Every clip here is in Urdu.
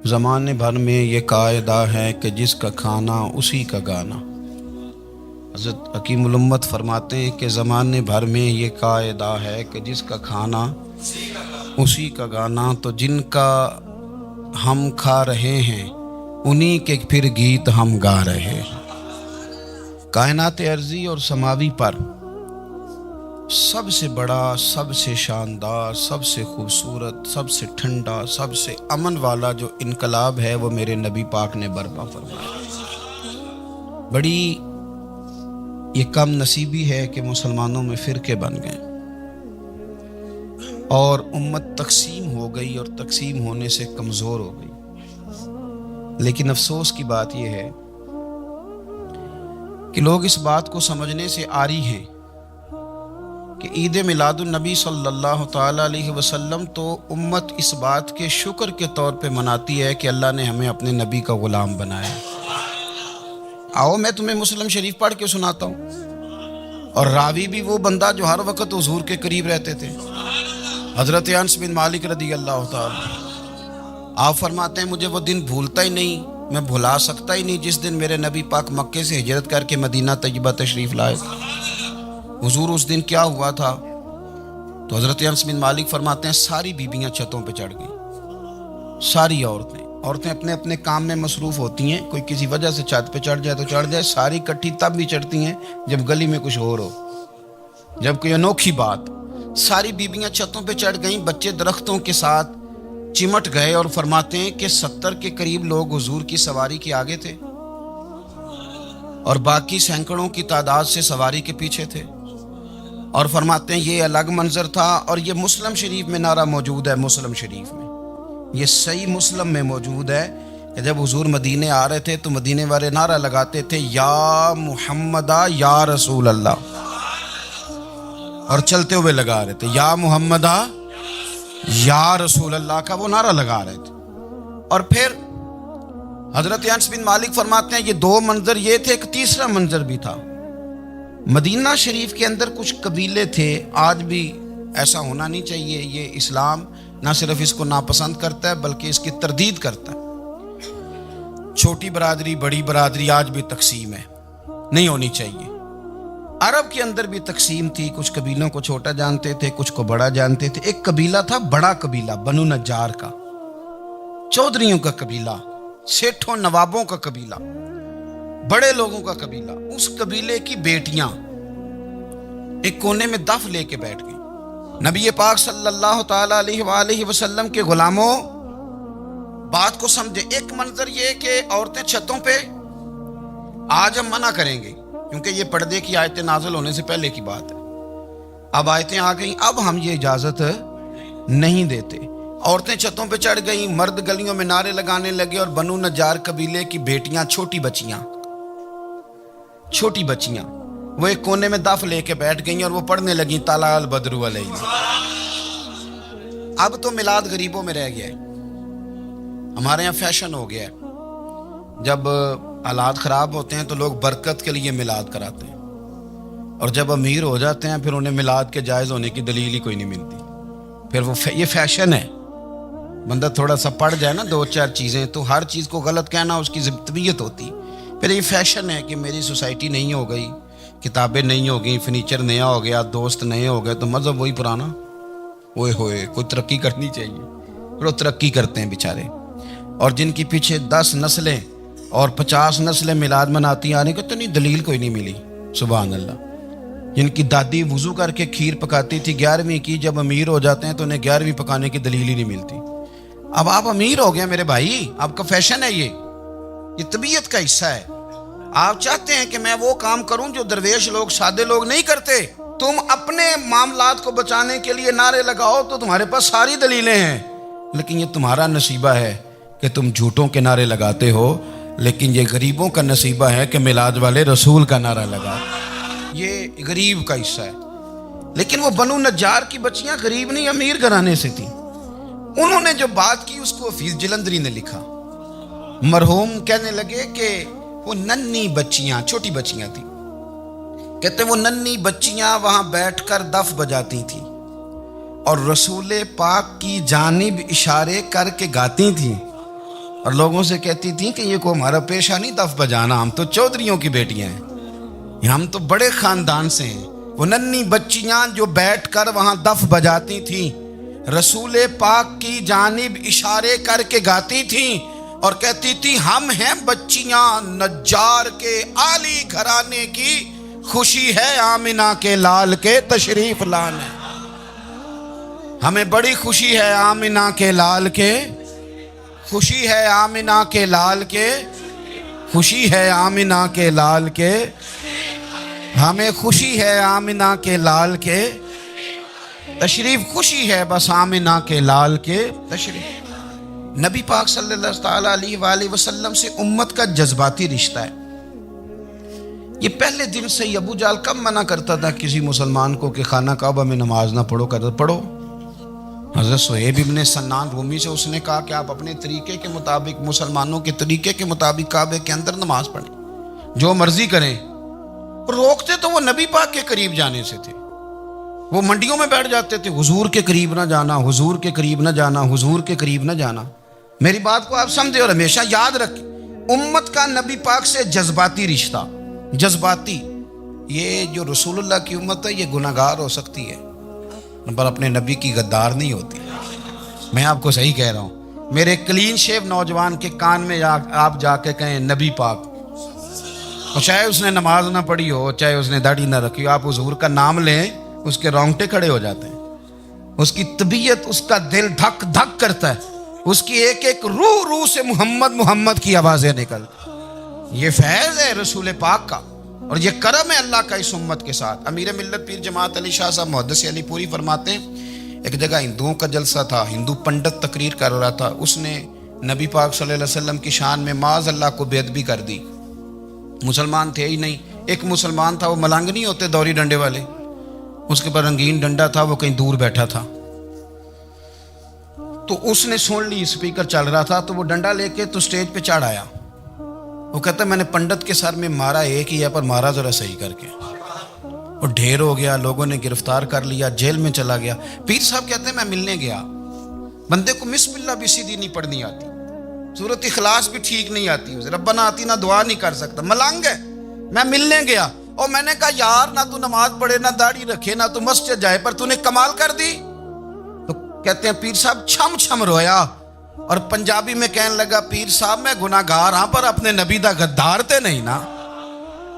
زمانے بھر میں یہ قاعدہ ہے کہ جس کا کھانا اسی کا گانا۔ حضرت حکیم الامت فرماتے ہیں کہ زمانے بھر میں یہ قاعدہ ہے کہ جس کا کھانا اسی کا گانا، تو جن کا ہم کھا رہے ہیں انہی کے پھر گیت ہم گا رہے ہیں۔ کائنات ارضی اور سماوی پر سب سے بڑا، سب سے شاندار، سب سے خوبصورت، سب سے ٹھنڈا، سب سے امن والا جو انقلاب ہے وہ میرے نبی پاک نے برپا فرمایا۔ بڑی یہ کم نصیبی ہے کہ مسلمانوں میں فرقے بن گئے اور امت تقسیم ہو گئی، اور تقسیم ہونے سے کمزور ہو گئی۔ لیکن افسوس کی بات یہ ہے کہ لوگ اس بات کو سمجھنے سے عاری ہیں کہ عید میلاد النبی صلی اللہ تعالی علیہ وسلم تو امت اس بات کے شکر کے طور پہ مناتی ہے کہ اللہ نے ہمیں اپنے نبی کا غلام بنایا۔ آؤ میں تمہیں مسلم شریف پڑھ کے سناتا ہوں، اور راوی بھی وہ بندہ جو ہر وقت حضور کے قریب رہتے تھے، حضرت انس بن مالک رضی اللہ تعالی۔ آپ فرماتے ہیں مجھے وہ دن بھولتا ہی نہیں، میں بھلا سکتا ہی نہیں جس دن میرے نبی پاک مکے سے ہجرت کر کے مدینہ طیبہ تشریف لائے۔ حضور اس دن کیا ہوا تھا؟ تو حضرت انس بن مالک فرماتے ہیں ساری بیبیاں چھتوں پہ چڑھ گئیں، ساری عورتیں اپنے اپنے کام میں مصروف ہوتی ہیں، کوئی کسی وجہ سے چھت پہ چڑھ جائے تو چڑھ جائے، ساری کٹھی تب بھی چڑھتی ہیں جب گلی میں کچھ ہو، جب کوئی انوکھی بات۔ ساری بیبیاں چھتوں پہ چڑھ گئیں، بچے درختوں کے ساتھ چمٹ گئے، اور فرماتے ہیں کہ 70 کے قریب لوگ حضور کی سواری کے آگے تھے اور باقی سینکڑوں کی تعداد سے سواری کے پیچھے تھے، اور فرماتے ہیں یہ الگ منظر تھا۔ اور یہ مسلم شریف میں نعرہ موجود ہے، مسلم شریف میں یہ صحیح مسلم میں موجود ہے کہ جب حضور مدینے آ رہے تھے تو مدینے والے نعرہ لگاتے تھے یا محمدہ یا رسول اللہ، اور چلتے ہوئے لگا رہے تھے یا محمدہ یا رسول اللہ کا وہ نعرہ لگا رہے تھے۔ اور پھر حضرت انس بن مالک فرماتے ہیں یہ دو منظر یہ تھے، ایک تیسرا منظر بھی تھا۔ مدینہ شریف کے اندر کچھ قبیلے تھے، آج بھی ایسا ہونا نہیں چاہیے، یہ اسلام نہ صرف اس کو ناپسند کرتا ہے بلکہ اس کی تردید کرتا ہے۔ چھوٹی برادری بڑی برادری آج بھی تقسیم ہے، نہیں ہونی چاہیے۔ عرب کے اندر بھی تقسیم تھی، کچھ قبیلوں کو چھوٹا جانتے تھے، کچھ کو بڑا جانتے تھے۔ ایک قبیلہ تھا بڑا قبیلہ، بنو نجار کا، چودھریوں کا قبیلہ، سیٹھوں نوابوں کا قبیلہ، بڑے لوگوں کا قبیلہ۔ اس قبیلے کی بیٹیاں ایک کونے میں دف لے کے بیٹھ گئی۔ نبی پاک صلی اللہ تعالی علیہ وآلہ وسلم کے غلاموں بات کو سمجھے۔ ایک منظر یہ کہ عورتیں چھتوں پہ، آج ہم منع کریں گے کیونکہ یہ پردے کی آیتیں نازل ہونے سے پہلے کی بات ہے، اب آیتیں آ گئیں، اب ہم یہ اجازت نہیں دیتے۔ عورتیں چھتوں پہ چڑھ گئیں، مرد گلیوں میں نعرے لگانے لگے، اور بنو نجار قبیلے کی بیٹیاں، چھوٹی بچیاں وہ ایک کونے میں دف لے کے بیٹھ گئیں اور وہ پڑھنے لگیں طلع البدر علیہ۔ اب تو میلاد غریبوں میں رہ گیا ہے، ہمارے یہاں فیشن ہو گیا ہے، جب حالات خراب ہوتے ہیں تو لوگ برکت کے لیے میلاد کراتے ہیں، اور جب امیر ہو جاتے ہیں پھر انہیں میلاد کے جائز ہونے کی دلیل ہی کوئی نہیں ملتی۔ پھر وہ یہ فیشن ہے، بندہ تھوڑا سا پڑھ جائے نا دو چار چیزیں تو ہر چیز کو غلط کہنا اس کی طبیعت ہوتی۔ پھر یہ فیشن ہے کہ میری سوسائٹی نہیں ہو گئی، کتابیں نہیں ہو گئیں، فرنیچر نیا ہو گیا، دوست نئے ہو گئے، تو مذہب وہی پرانا۔ اوئے ہوئے کوئی ترقی کرنی چاہیے، پھر وہ ترقی کرتے ہیں بیچارے، اور جن کی پیچھے 10 نسلیں اور 50 نسلیں میلاد مناتی آنے کو تو نہیں، دلیل کوئی نہیں ملی۔ سبحان اللہ۔ جن کی دادی وضو کر کے کھیر پکاتی تھی 11ویں کی، جب امیر ہو جاتے ہیں تو انہیں 11ویں پکانے کی دلیل ہی نہیں ملتی۔ اب آپ امیر ہو گئے میرے بھائی، آپ کا فیشن ہے، یہ طبیعت کا حصہ ہے۔ آپ چاہتے ہیں کہ میں وہ کام کروں جو درویش لوگ، سادے لوگ نہیں کرتے۔ تم اپنے معاملات کو بچانے کے لیے نعرے لگاؤ تو تمہارے پاس ساری دلیلیں ہیں، لیکن یہ تمہارا نصیبہ ہے کہ تم جھوٹوں کے نعرے لگاتے ہو، لیکن یہ غریبوں کا نصیبہ ہے کہ میلاد والے رسول کا نعرہ لگا۔ یہ غریب کا حصہ ہے۔ لیکن وہ بنو نجار کی بچیاں غریب نہیں، امیر گھرانے سے تھیں۔ انہوں نے جو بات کی اس کو حفیظ جلندری نے لکھا۔ مرحوم کہنے لگے کہ وہ ننھی بچیاں، چھوٹی بچیاں تھیں، کہتے وہ ننھی بچیاں وہاں بیٹھ کر دف بجاتی تھیں اور رسول پاک کی جانب اشارے کر کے گاتی تھیں، اور لوگوں سے کہتی تھیں کہ یہ کوئی ہمارا پیشہ نہیں دف بجانا، ہم تو چودھریوں کی بیٹیاں ہیں، ہم تو بڑے خاندان سے ہیں۔ وہ ننھی بچیاں جو بیٹھ کر وہاں دف بجاتی تھیں، رسول پاک کی جانب اشارے کر کے گاتی تھیں اور کہتی تھی ہم ہیں بچیاں نجار کے عالی گھرانے کی، خوشی ہے آمنہ کے لال کے تشریف لانے، ہمیں بڑی خوشی ہے آمنہ کے لال کے، خوشی ہے آمنہ کے لال کے، خوشی ہے آمنہ کے لال کے، ہمیں خوشی ہے آمنہ کے لال کے تشریف، خوشی ہے بس آمنہ کے لال کے تشریف۔ نبی پاک صلی اللہ تعالیٰ علیہ وآلہ وسلم سے امت کا جذباتی رشتہ ہے۔ یہ پہلے دن سے ہی ابو جہل کب منع کرتا تھا کسی مسلمان کو کہ خانہ کعبہ میں نماز نہ پڑھو، کہتا پڑھو۔ حضرت صہیب ابن سنان رومی سے اس نے کہا کہ آپ اپنے طریقے کے مطابق، مسلمانوں کے طریقے کے مطابق کعبے کے اندر نماز پڑھیں، جو مرضی کریں۔ روکتے تو وہ نبی پاک کے قریب جانے سے تھے، وہ منڈیوں میں بیٹھ جاتے تھے، حضور کے قریب نہ جانا، حضور کے قریب نہ جانا، حضور کے قریب نہ جانا۔ میری بات کو آپ سمجھے اور ہمیشہ یاد رکھیں، امت کا نبی پاک سے جذباتی رشتہ، جذباتی۔ یہ جو رسول اللہ کی امت ہے یہ گناہگار ہو سکتی ہے پر اپنے نبی کی غدار نہیں ہوتی۔ میں آپ کو صحیح کہہ رہا ہوں۔ میرے کلین شیو نوجوان کے کان میں آپ جا کے کہیں نبی پاک، اور چاہے اس نے نماز نہ پڑھی ہو، چاہے اس نے داڑھی نہ رکھی ہو، آپ حضور کا نام لیں، اس کے رونگٹے کھڑے ہو جاتے ہیں، اس کی طبیعت، اس کا دل دھک دھک کرتا ہے، اس کی ایک ایک روح سے محمد محمد کی آوازیں نکلتی۔ یہ فیض ہے رسول پاک کا اور یہ کرم ہے اللہ کا اس امت کے ساتھ۔ امیر ملت پیر جماعت علی شاہ صاحب محدث علی پوری فرماتے ہیں، ایک جگہ ہندوؤں کا جلسہ تھا، ہندو پنڈت تقریر کر رہا تھا، اس نے نبی پاک صلی اللہ علیہ وسلم کی شان میں معاذ اللہ کو بے ادبی کر دی۔ مسلمان تھے ہی نہیں، ایک مسلمان تھا، وہ ملنگ نہیں ہوتے دوری ڈنڈے والے، اس کے پر رنگین ڈنڈا تھا، وہ کہیں دور بیٹھا تھا، تو اس نے سن لی اسپیکر چل رہا تھا، تو وہ ڈنڈا لے کے تو سٹیج پہ چڑھ آیا۔ وہ کہتا ہے میں نے پنڈت کے سر میں مارا ایک ہی ہے پر مارا ذرا صحیح کر کے، اور ڈھیر ہو گیا، لوگوں نے گرفتار کر لیا، جیل میں چلا گیا۔ پیر صاحب کہتے ہیں میں ملنے گیا، بندے کو بسم اللہ بھی سیدھی نہیں پڑھنی آتی، سورۃ اخلاص بھی ٹھیک نہیں آتی، ربنا آتی نہ دعا نہیں کر سکتا، ملنگ ہے۔ میں ملنے گیا اور میں نے کہا یار نہ تو نماز پڑھے، نہ داڑھی رکھے، نہ تو مسجد جائے، پر تو نے کمال کر دی۔ تو کہتے ہیں پیر صاحب چھم چھم رویا اور پنجابی میں کہنے لگا پیر صاحب میں گناہگار ہاں پر اپنے نبی دا غدار تے نہیں نا۔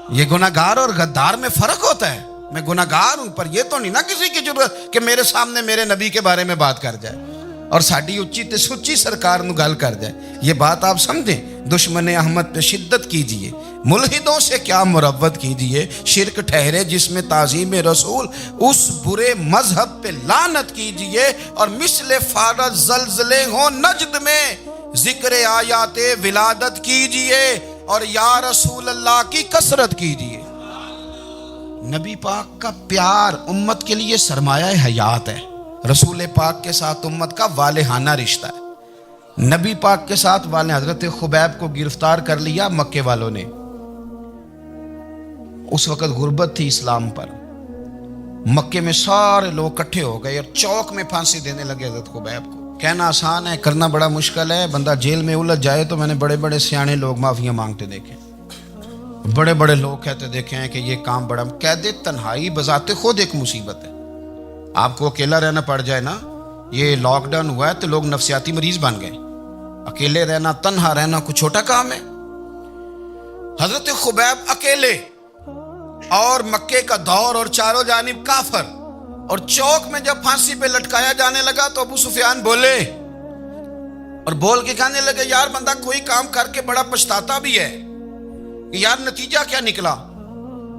یہ گناہگار اور غدار میں فرق ہوتا ہے، میں گناہگار ہوں پر یہ تو نہیں نا کسی کی ضرورت کہ میرے سامنے میرے نبی کے بارے میں بات کر جائے اور ساڈی اچھی تے سچی سرکار نو گل کر جائے۔ یہ بات آپ سمجھیں، دشمن احمد پہ شدت کیجئے، ملحدوں سے کیا مروت کیجئے، شرک ٹھہرے جس میں تعظیم رسول، اس برے مذہب پہ لعنت کیجئے، اور مثل فارض زلزلے ہوں نجد میں ذکر آیات ولادت کیجئے، اور یا رسول اللہ کی کثرت کیجئے۔ نبی پاک کا پیار امت کے لیے سرمایہ حیات ہے۔ رسول پاک کے ساتھ امت کا والہانہ رشتہ ہے۔ نبی پاک کے ساتھ والے حضرت خبیب کو گرفتار کر لیا مکے والوں نے، اس وقت غربت تھی اسلام پر، مکے میں سارے لوگ اکٹھے ہو گئے اور چوک میں پھانسی دینے لگے حضرت خبیب کو۔ کہنا آسان ہے، کرنا بڑا مشکل ہے۔ بندہ جیل میں الجھ جائے تو میں نے بڑے بڑے سیانے لوگ معافیاں مانگتے دیکھے، بڑے بڑے لوگ کہتے دیکھے ہیں کہ یہ کام بڑا، قید تنہائی بذات خود ایک مصیبت ہے۔ آپ کو اکیلا رہنا پڑ جائے نا، یہ لاک ڈاؤن ہوا ہے تو لوگ نفسیاتی مریض بن گئے، اکیلے رہنا، تنہا رہنا کوئی چھوٹا کام ہے۔ حضرت خبیب اکیلے اور مکے کا دور اور چاروں جانب کافر، اور چوک میں جب پھانسی پہ لٹکایا جانے لگا تو ابو سفیان بولے اور بول کے کہنے لگے یار بندہ کوئی کام کر کے بڑا پچھتاتا بھی ہے کہ یار نتیجہ کیا نکلا،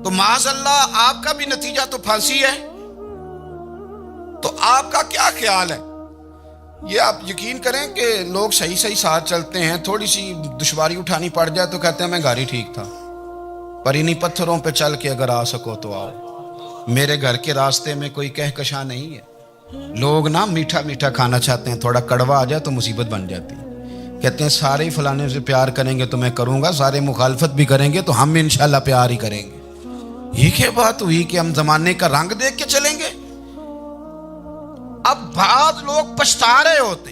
تو معاذ اللہ آپ کا بھی نتیجہ تو پھانسی ہے، تو آپ کا کیا خیال ہے؟ یہ آپ یقین کریں کہ لوگ صحیح صحیح ساتھ چلتے ہیں، تھوڑی سی دشواری اٹھانی پڑ جائے تو کہتے ہیں میں گاڑی ٹھیک تھا، پر انہی پتھروں پہ چل کے اگر آ سکو تو آؤ، میرے گھر کے راستے میں کوئی کہکشاں نہیں ہے۔ لوگ نا میٹھا میٹھا کھانا چاہتے ہیں، تھوڑا کڑوا آ جائے تو مصیبت بن جاتی ہے، کہتے ہیں سارے ہی فلانے سے پیار کریں گے تو میں کروں گا، سارے مخالفت بھی کریں گے تو ہم انشاءاللہ پیار ہی کریں گے۔ یہ کیا بات ہوئی کہ ہم زمانے کا رنگ دیکھ کے چلیں گے؟ اب بعض لوگ پچھتا رہے ہوتے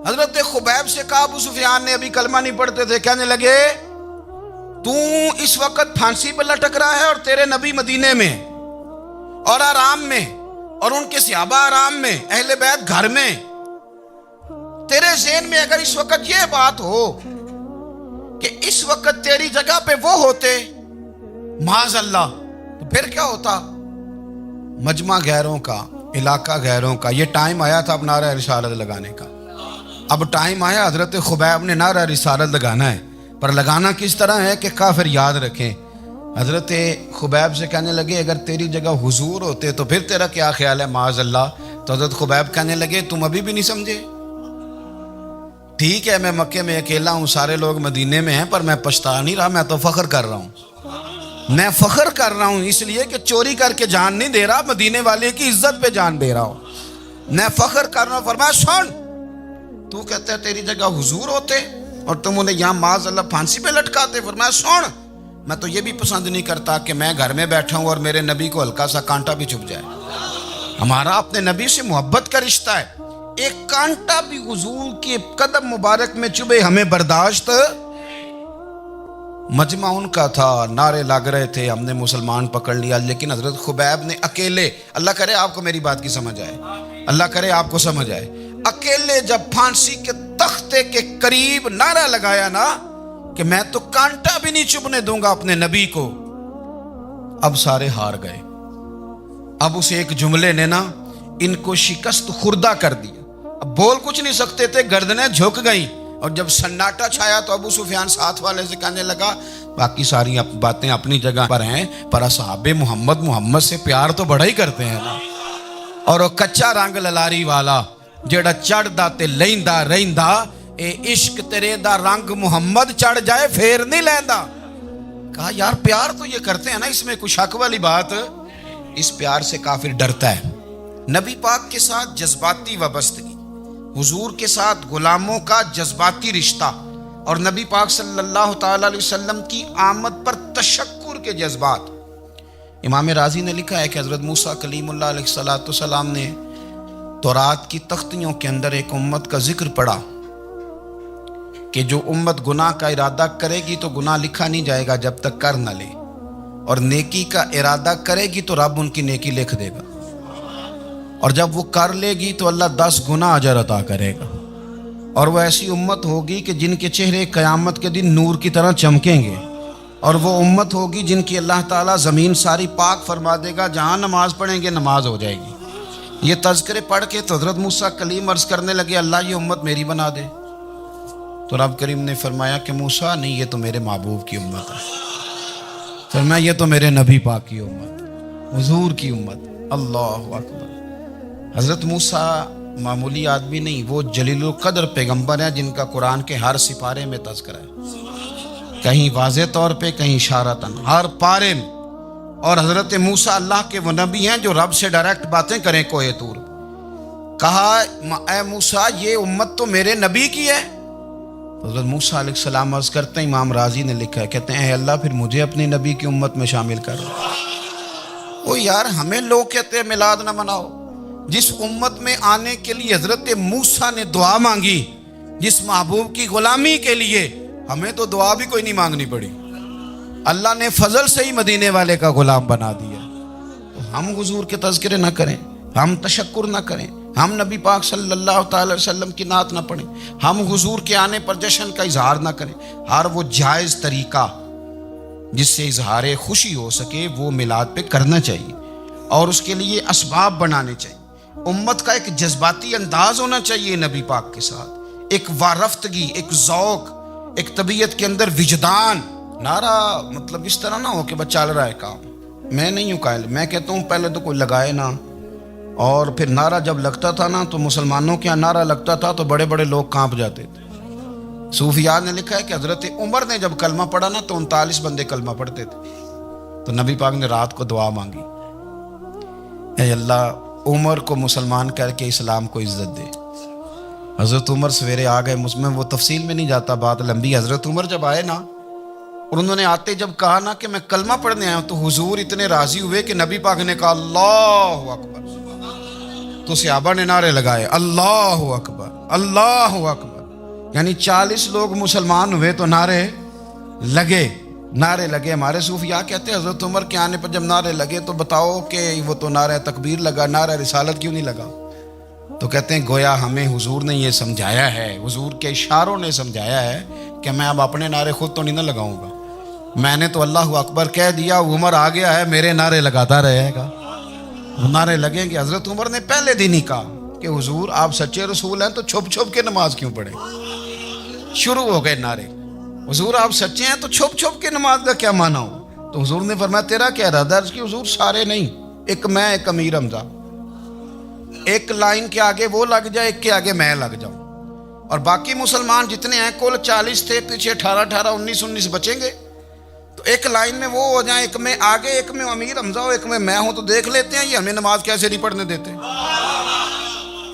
حضرت خبیب سے کہا، ابو سفیان نے ابھی کلمہ نہیں پڑھتے تھے، کہنے لگے تو اس وقت پھانسی پہ لٹک رہا ہے اور تیرے نبی مدینے میں اور آرام میں اور ان کے صحابہ آرام میں، اہل بیت گھر میں، تیرے ذہن میں اگر اس وقت یہ بات ہو کہ اس وقت تیری جگہ پہ وہ ہوتے معاذ اللہ، تو پھر کیا ہوتا؟ مجمع غیروں کا، علاقہ غیروں کا، یہ ٹائم آیا تھا اب نعرہ رسالت لگانے کا، اب ٹائم آیا حضرت خبیب نے نعرہ رسالت لگانا ہے، پر لگانا کس طرح ہے کہ کافر یاد رکھیں۔ حضرت خبیب سے کہنے لگے اگر تیری جگہ حضور ہوتے تو پھر تیرا کیا خیال ہے معاذ اللہ؟ تو حضرت خبیب کہنے لگے تم ابھی بھی نہیں سمجھے؟ ٹھیک ہے میں مکے میں اکیلا ہوں، سارے لوگ مدینے میں ہیں، پر میں پچھتا نہیں رہا، میں تو فخر کر رہا ہوں، میں فخر کر رہا ہوں اس لیے کہ چوری کر کے جان نہیں دے رہا، مدینے والے کی عزت پہ جان دے رہا ہوں، میں فخر کر رہا ہوں۔ فرمایا سن، تو کہتا ہے تیری جگہ حضور ہوتے اور تم انہیں یہاں معاذ اللہ پھانسی پہ لٹکاتے۔ فرمایا سن، میں تو یہ بھی پسند نہیں کرتا کہ میں گھر میں بیٹھا ہوں اور میرے نبی کو ہلکا سا کانٹا بھی چبھ جائے، ہمارا اپنے نبی سے محبت کا رشتہ ہے، ایک کانٹا بھی حضور کے قدم مبارک میں چبھے ہمیں برداشت۔ مجمع ان کا تھا، نعرے لگ رہے تھے، ہم نے مسلمان پکڑ لیا، لیکن حضرت خبیب نے اکیلے، اللہ کرے آپ کو میری بات کی سمجھ آئے، اللہ کرے آپ کو سمجھ آئے، اکیلے جب پھانسی کے تختے کے قریب نعرہ لگایا نا کہ میں تو کانٹا بھی نہیں چبھنے دوں گا اپنے نبی کو، اب سارے ہار گئے۔ اب اس ایک جملے نے نا ان کو شکست خوردہ کر دیا، اب بول کچھ نہیں سکتے تھے، گردنیں جھک گئیں، اور جب سناٹا چھایا تو ابو سفیان ساتھ والے سے کہنے لگا باقی ساری باتیں اپنی جگہ پر ہیں، پر اصحاب محمد سے پیار تو بڑا ہی کرتے ہیں نا، اور وہ کچا رنگ للاری والا جیڑا چڑھدا تے لیندا رہندا، اے عشق تیرے دا رنگ محمد چڑھ جائے پھر نہیں لیندا۔ کہا یار پیار تو یہ کرتے ہیں نا، اس میں کوئی شک والی بات؟ اس پیار سے کافر ڈرتا ہے۔ نبی پاک کے ساتھ جذباتی وابستگی، حضور کے ساتھ غلاموں کا جذباتی رشتہ، اور نبی پاک صلی اللہ تعالی علیہ وسلم کی آمد پر تشکر کے جذبات۔ امام رازی نے لکھا ہے کہ حضرت موسیٰ کلیم اللہ علیہ السلام نے تورات کی تختیوں کے اندر ایک امت کا ذکر پڑھا کہ جو امت گناہ کا ارادہ کرے گی تو گناہ لکھا نہیں جائے گا جب تک کر نہ لے، اور نیکی کا ارادہ کرے گی تو رب ان کی نیکی لکھ دے گا، اور جب وہ کر لے گی تو اللہ 10 گنا اجر عطا کرے گا، اور وہ ایسی امت ہوگی کہ جن کے چہرے قیامت کے دن نور کی طرح چمکیں گے، اور وہ امت ہوگی جن کی اللہ تعالیٰ زمین ساری پاک فرما دے گا، جہاں نماز پڑھیں گے نماز ہو جائے گی۔ یہ تذکرے پڑھ کے تو حضرت موسیٰ کلیم عرض کرنے لگے اللہ یہ امت میری بنا دے، تو رب کریم نے فرمایا کہ موسیٰ نہیں، یہ تو میرے محبوب کی امت ہے، فرمایا یہ تو میرے نبی پاک کی امت، حضور کی امت۔ اللہ اکبر۔ حضرت موسیٰ معمولی آدمی نہیں، وہ جلیل القدر پیغمبر ہیں جن کا قرآن کے ہر سپارے میں تذکرہ ہے، کہیں واضح طور پہ کہیں اشارتاً، ہر پارے میں۔ اور حضرت موسیٰ اللہ کے وہ نبی ہیں جو رب سے ڈائریکٹ باتیں کریں کوہ طور۔ کہا اے موسیٰ یہ امت تو میرے نبی کی ہے، حضرت موسیٰ علیہ السلام عرض کرتے ہیں، امام رازی نے لکھا ہے، کہتے ہیں اے اللہ پھر مجھے اپنی نبی کی امت میں شامل کر۔ وہ یار ہمیں لوگ کہتے ہیں میلاد نہ مناؤ، جس امت میں آنے کے لیے حضرت موسیٰ نے دعا مانگی، جس محبوب کی غلامی کے لیے، ہمیں تو دعا بھی کوئی نہیں مانگنی پڑی، اللہ نے فضل سے ہی مدینے والے کا غلام بنا دیا۔ تو ہم حضور کے تذکرے نہ کریں، ہم تشکر نہ کریں، ہم نبی پاک صلی اللہ تعالی وسلم کی نعت نہ پڑھیں، ہم حضور کے آنے پر جشن کا اظہار نہ کریں، ہر وہ جائز طریقہ جس سے اظہار خوشی ہو سکے وہ میلاد پہ کرنا چاہیے، اور اس کے لیے اسباب بنانے چاہیے۔ امت کا ایک جذباتی انداز ہونا چاہیے نبی پاک کے ساتھ، ایک وارفتگی، ایک ذوق، ایک طبیعت کے اندر وجدان۔ نعرہ مطلب اس طرح نہ ہو کہ بس چل رہا ہے کام، میں نہیں ہوں قائل، میں کہتا ہوں پہلے تو کوئی لگائے نا، اور پھر نعرہ جب لگتا تھا نا تو مسلمانوں کے یہاں نعرہ لگتا تھا تو بڑے بڑے لوگ کانپ جاتے تھے۔ صوفیاء نے لکھا ہے کہ حضرت عمر نے جب کلمہ پڑھا نا تو 39 بندے کلمہ پڑھتے تھے، تو نبی پاک نے رات کو دعا مانگی، اے اللہ عمر کو مسلمان کر کے اسلام کو عزت دے۔ حضرت عمر سویرے آ گئے، میں وہ تفصیل میں نہیں جاتا، بات لمبی۔ حضرت عمر جب آئے نا اور انہوں نے آتے جب کہا نا کہ میں کلمہ پڑھنے آیا ہوں، تو حضور اتنے راضی ہوئے کہ نبی پاک نے کہا اللہ اکبر، تو صحابہ نے نعرے لگائے اللہ اکبر اللہ اکبر، یعنی 40 لوگ مسلمان ہوئے تو نعرے لگے ہمارے صوفیاء کہتے ہیں حضرت عمر کے آنے پر جب نعرے لگے تو بتاؤ کہ وہ تو نعرہ تکبیر لگا، نعرہ رسالت کیوں نہیں لگا؟ تو کہتے ہیں گویا ہمیں حضور نے یہ سمجھایا ہے، حضور کے اشاروں نے سمجھایا ہے کہ میں اب اپنے نعرے خود تو نہیں نہ لگاؤں گا، میں نے تو اللہ اکبر کہہ دیا، عمر آ گیا ہے، میرے نعرے لگاتا رہے گا، نعرے لگیں گے۔ حضرت عمر نے پہلے دن ہی کہا کہ حضور آپ سچے رسول ہیں تو چھپ چھپ کے نماز کیوں پڑھیں؟ شروع ہو گئے نعرے، حضور آپ سچے ہیں تو چھپ چھپ کے نماز کا کیا معنی ہو؟ تو حضور نے فرمایا تیرا کیا ارادہ؟ عرض کی حضور سارے نہیں، ایک میں، ایک امیر حمزہ، ایک لائن کے آگے وہ لگ جائے، ایک کے آگے میں لگ جاؤں، اور باقی مسلمان جتنے ہیں کل 40 تھے، پیچھے 18 19 بچیں گے، تو ایک لائن میں وہ ہو جائیں، ایک میں آگے، ایک میں امیر حمزہ ہو، ایک میں ہوں، تو دیکھ لیتے ہیں یہ ہمیں نماز کیسے نہیں پڑھنے دیتے۔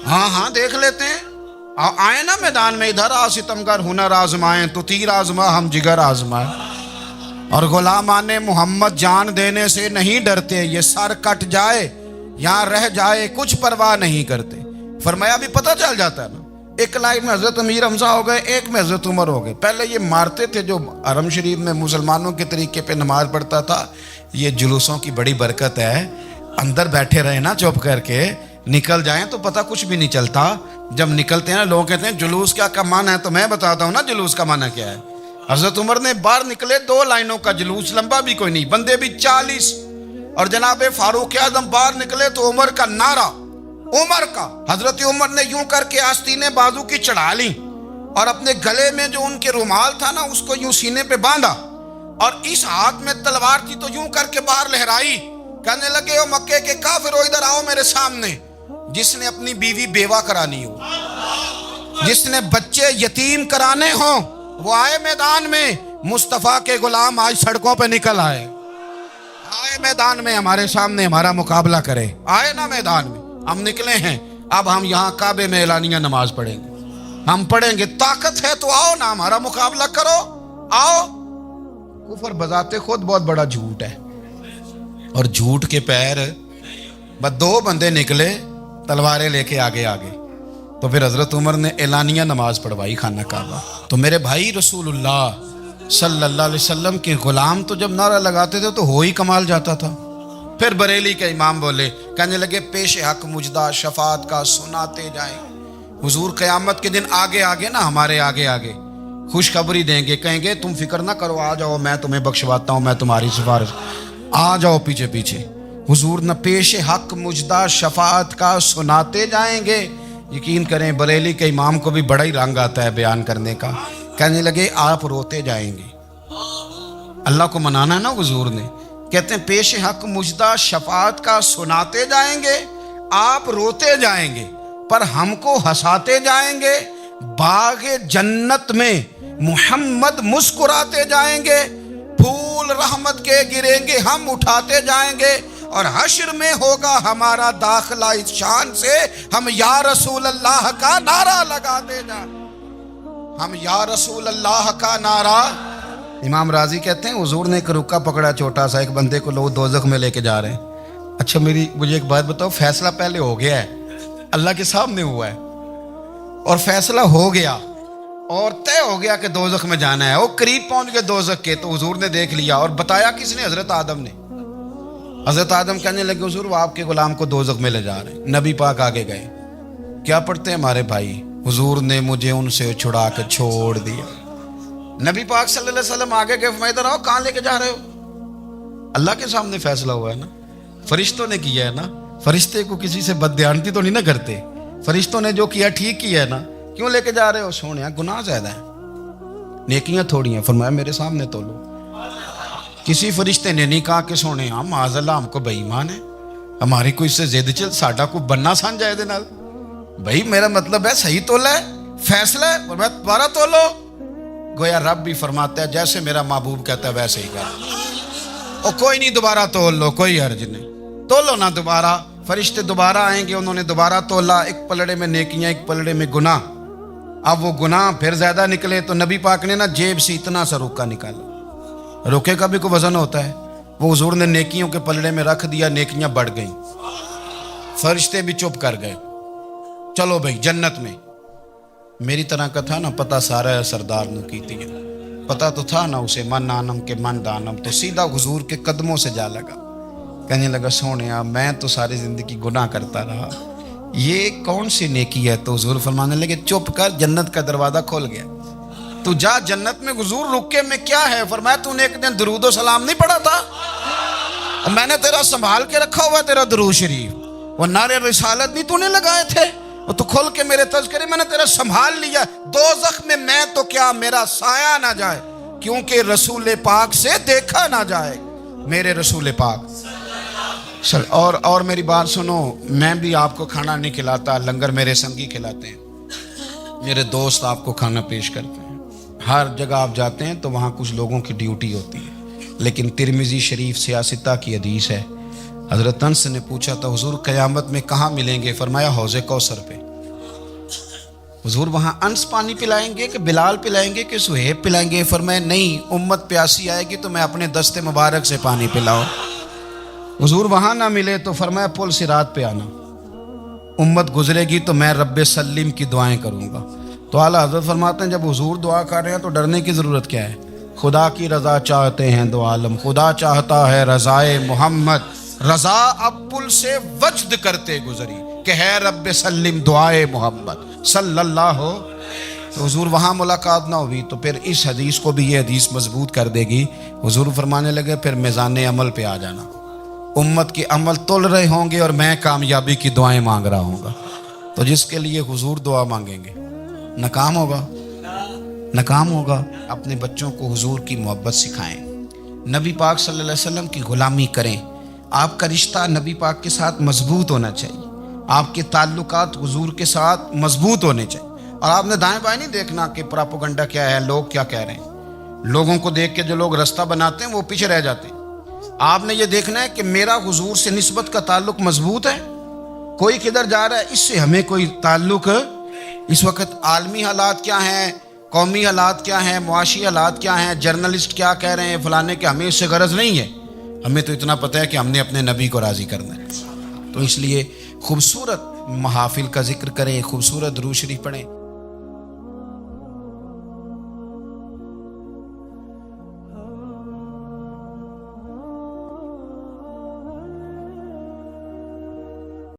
ہاں دیکھ لیتے ہیں، آئے نا میدان میں، ادھر آ ستمگر ہنر آزمائیں، تو تیر آزما ہم جگر آزمائیں، اور غلامان محمد جان دینے سے نہیں ڈرتے، یہ سر کٹ جائے یہاں رہ جائے کچھ پرواہ نہیں کرتے۔ فرمایا بھی پتہ چل جاتا ہے نا، ایک لائن میں حضرت امیر حمزہ ہو گئے، ایک میں حضرت عمر ہو گئے۔ پہلے یہ مارتے تھے جو حرم شریف میں مسلمانوں کے طریقے پہ نماز پڑھتا تھا، یہ جلوسوں کی بڑی برکت ہے، اندر بیٹھے رہے نا چپ کر کے، نکل جائیں تو پتہ کچھ بھی نہیں چلتا۔ جب نکلتے ہیں نا لوگ کہتے ہیں جلوس کیا کا معنی ہے، تو میں بتاتا ہوں نا جلوس کا معنی کیا ہے۔ حضرت عمر نے باہر نکلے 2 لائنوں کا جلوس، لمبا بھی کوئی نہیں، بندے بھی 40، اور جناب فاروق اعظم باہر نکلے تو عمر کا نعرہ، عمر کا، حضرت عمر نے یوں کر کے آستینیں بازو کی چڑھا لی، اور اپنے گلے میں جو ان کے رومال تھا نا اس کو یوں سینے پہ باندھا، اور اس ہاتھ میں تلوار تھی تو یوں کر کے باہر لہرائی، کہنے لگے او مکے کے کافرو ادھر آؤ میرے سامنے، جس نے اپنی بیوی بیوہ کرانی ہو، جس نے بچے یتیم کرانے ہوں، وہ آئے میدان میں، مصطفیٰ کے غلام آج سڑکوں پہ نکل آئے میدان میں ہمارے سامنے ہمارا مقابلہ کرے، آئے نا میدان میں، ہم نکلے ہیں، اب ہم یہاں کعبے میں اعلانیہ نماز پڑھیں گے، ہم پڑھیں گے، طاقت ہے تو آؤ نا ہمارا مقابلہ کرو، آؤ۔ کفر بذات خود بہت بڑا جھوٹ ہے، اور جھوٹ کے پیر، بس 2 بندے نکلے تلواریں لے کے آگے، تو پھر حضرت عمر نے اعلانیہ نماز پڑھوائی خانہ کعبہ۔ تو میرے بھائی رسول اللہ صلی اللہ علیہ وسلم کے غلام تو جب نعرہ لگاتے تھے تو ہو ہی کمال جاتا تھا۔ پھر بریلی کے امام بولے، کہنے لگے پیش حق مجدہ شفاعت کا سناتے جائیں۔ حضور قیامت کے دن آگے نا، ہمارے آگے خوشخبری دیں گے، کہیں گے تم فکر نہ کرو، آ جاؤ میں تمہیں بخشواتا ہوں، میں تمہاری سفارش، آ جاؤ پیچھے۔ حضور نہ پیش حق مجدہ شفاعت کا سناتے جائیں گے۔ یقین کریں بریلی کے امام کو بھی بڑا ہی رنگ آتا ہے بیان کرنے کا، کہنے لگے آپ روتے جائیں گے، اللہ کو منانا ہے نا حضور نے، کہتے ہیں پیش حق مجدہ شفاعت کا سناتے جائیں گے، آپ روتے جائیں گے پر ہم کو ہنساتے جائیں گے، باغ جنت میں محمد مسکراتے جائیں گے، پھول رحمت کے گریں گے ہم اٹھاتے جائیں گے، اور حشر میں ہوگا ہمارا داخلہ اس شان سے ہم یا رسول اللہ کا نعرہ لگاتے جائیں، ہم یا رسول اللہ کا نعرہ۔ امام راضی کہتے ہیں حضور نے ایک رکا پکڑا چھوٹا سا، ایک بندے کو لوگ دوزخ میں لے کے جا رہے ہیں۔ اچھا مجھے ایک بات بتاؤ، فیصلہ پہلے ہو گیا ہے، اللہ کے سامنے ہوا ہے، اور فیصلہ ہو گیا اور طے ہو گیا کہ دوزخ میں جانا ہے، وہ قریب پہنچ گئے دوزخ کے، تو حضور نے دیکھ لیا، اور بتایا کس نے؟ حضرت آدم نے۔ حضرت آدم کہنے لگے حضور وہ آپ کے غلام کو دوزخ میں لے جا رہے ہیں۔ نبی پاک آگے گئے، کیا پڑھتے ہیں ہمارے بھائی؟ حضور نے مجھے ان سے چھڑا کے چھوڑ دیا۔ نبی پاک صلی اللہ علیہ وسلم آگے گئے، فرمایا ادھر آؤ، کہاں لے کے جا رہے ہو؟ اللہ کے سامنے فیصلہ ہوا ہے نا، فرشتوں نے کیا ہے نا، فرشتے کو کسی سے بددیانتی تو نہیں نہ کرتے، فرشتوں نے جو کیا ٹھیک کیا ہے نا، کیوں لے کے جا رہے ہو؟ سونے گناہ زیادہ ہیں، نیکیاں تھوڑی ہیں، فرمایا میرے سامنے تولو۔ کسی فرشتے نے نہیں کہا کہ سونے ہم معاذ اللہ ہم کو بے ایمان ہے، ہماری کوئی سے زد چل ساڈا کو بننا سان جائے دے نال، بھائی میرا مطلب ہے صحیح تولا ہے، فیصلہ ہے، فرمایا دوبارہ تولو۔ گویا رب بھی فرماتا ہے جیسے میرا محبوب کہتا ہے ویسے ہی کر، اور کوئی نہیں دوبارہ تول لو، کوئی حرج نہیں، تولو نہ دوبارہ۔ فرشتے دوبارہ آئیں گے، انہوں نے دوبارہ تولا، ایک پلڑے میں نیکیاں ایک پلڑے میں گناہ۔ اب وہ گناہ پھر زیادہ نکلے تو نبی پاک نے نا جیب سے اتنا سا روکا نکالا، روکے کا بھی کوئی وزن ہوتا ہے، وہ حضور نے نیکیوں کے پلڑے میں رکھ دیا، نیکیاں بڑھ گئیں، فرشتے بھی چپ کر گئے، چلو بھائی جنت میں۔ میری طرح کا تھا نا پتہ سارا سردار نو کیتی ہے، پتہ تو تھا نا اسے من آنم کے من دانم، تو سیدھا حضور کے قدموں سے جا لگا، کہنے لگا سونیا میں تو ساری زندگی گناہ کرتا رہا، یہ کون سی نیکی ہے؟ تو حضور فرمانے لگے چپ کر، جنت کا دروازہ کھول گیا، تو جا جنت میں۔ حضور رکے میں کیا ہے؟ فرمایا تو نے ایک دن درود و سلام نہیں پڑھا تھا، اور میں نے تیرا سنبھال کے رکھا ہوا تیرا درود شریف، وہ نعرے رسالت نہیں تو نے لگائے تھے، وہ تو کھول کے میرے تذکرے میں نے تیرا سنبھال لیا، دوزخ میں تو کیا میرا سایہ نہ جائے، کیونکہ رسول پاک سے دیکھا نہ جائے، میرے رسول پاک۔ اور میری بات سنو، میں بھی آپ کو کھانا نہیں کھلاتا، لنگر میرے سنگی کھلاتے ہیں، میرے دوست آپ کو کھانا پیش کرتے ہیں، ہر جگہ آپ جاتے ہیں تو وہاں کچھ لوگوں کی ڈیوٹی ہوتی ہے، لیکن ترمذی شریف سیاستہ کی حدیث ہے، حضرت انس نے پوچھا تھا حضور قیامت میں کہاں ملیں گے؟ فرمایا حوض کوثر پہ۔ حضور وہاں انس پانی پلائیں گے کہ بلال پلائیں گے کہ سہیب پلائیں گے؟ فرمایا نہیں، امت پیاسی آئے گی تو میں اپنے دست مبارک سے پانی پلاؤں۔ حضور وہاں نہ ملے تو فرمایا پل صراط پہ آنا، امت گزرے گی تو میں رب سلم کی دعائیں کروں گا۔ تو اعلیٰ حضرت فرماتے ہیں جب حضور دعا کر رہے ہیں تو ڈرنے کی ضرورت کیا ہے؟ خدا کی رضا چاہتے ہیں دو عالم، خدا چاہتا ہے رضائے محمد، رضا اب پل سے وجد کرتے گزری کہ ہے رب سلم دعائے محمد صلی اللہ ہو۔ تو حضور وہاں ملاقات نہ ہوئی تو پھر اس حدیث کو بھی یہ حدیث مضبوط کر دے گی۔ حضور فرمانے لگے پھر میزان عمل پہ آ جانا، امت کے عمل تول رہے ہوں گے اور میں کامیابی کی دعائیں مانگ رہا ہوں گا، تو جس کے لیے حضور دعا مانگیں گے ناکام ہوگا، ناکام ہوگا۔ اپنے بچوں کو حضور کی محبت سکھائیں، نبی پاک صلی اللہ علیہ وسلم کی غلامی کریں، آپ کا رشتہ نبی پاک کے ساتھ مضبوط ہونا چاہیے، آپ کے تعلقات حضور کے ساتھ مضبوط ہونے چاہیے، اور آپ نے دائیں بائیں نہیں دیکھنا کہ پراپوگنڈا کیا ہے، لوگ کیا کہہ رہے ہیں، لوگوں کو دیکھ کے جو لوگ رستہ بناتے ہیں وہ پیچھے رہ جاتے ہیں۔ آپ نے یہ دیکھنا ہے کہ میرا حضور سے نسبت کا تعلق مضبوط ہے، کوئی کدھر جا رہا ہے اس سے ہمیں کوئی تعلق۔ اس وقت عالمی حالات کیا ہیں، قومی حالات کیا ہیں، معاشی حالات کیا ہیں، جرنلسٹ کیا کہہ رہے ہیں فلانے کے، ہمیں اس سے غرض نہیں ہے، ہمیں تو اتنا پتہ ہے کہ ہم نے اپنے نبی کو راضی کرنا ہے۔ تو اس لیے خوبصورت محافل کا ذکر کریں، خوبصورت درود شریف پڑھیں۔